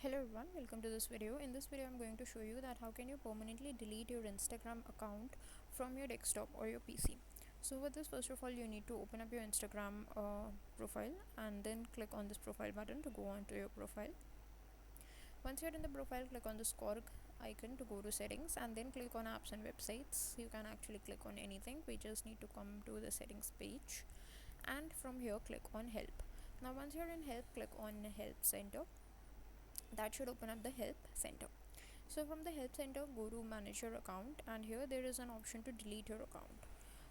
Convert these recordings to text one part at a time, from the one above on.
Hello everyone, welcome to this video. In this video I'm going to show you that how can you permanently delete your Instagram account from your desktop or your PC. So with this, first of all, you need to open up your Instagram profile and then click on this profile button to go on to your profile. Once you're in the profile, click on the score icon to go to settings and then click on apps and websites. You can actually click on anything. We just need to come to the settings page and from here click on help. Now once you're in help, click on help center. That should open up the help center. So from the help center, go to manage your account, and here there is an option to delete your account.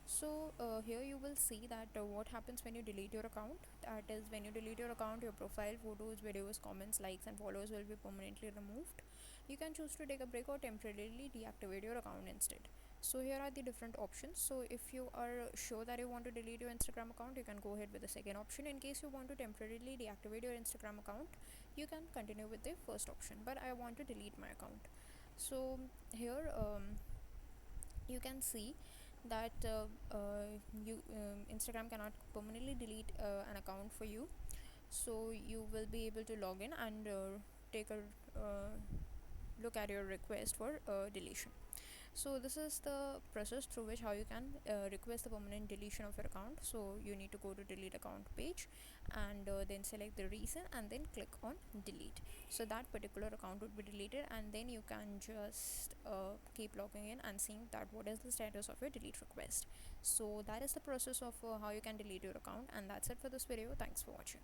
So here you will see that what happens when you delete your account. That is, when you delete your account, your profile, photos, videos, comments, likes and followers will be permanently removed. You can choose to take a break or temporarily deactivate your account instead. So here are the different options. So if you are sure that you want to delete your Instagram account, you can go ahead with the second option. In case you want to temporarily deactivate your Instagram account, you can continue with the first option, but I want to delete my account. So here you can see that Instagram cannot permanently delete an account for you, so you will be able to log in and take a look at your request for deletion. So this is the process through which how you can request the permanent deletion of your account. So you need to go to delete account page and then select the reason and then click on delete. So that particular account would be deleted, and then you can just keep logging in and seeing that what is the status of your delete request. So that is the process of how you can delete your account, and that's it for this video. Thanks for watching.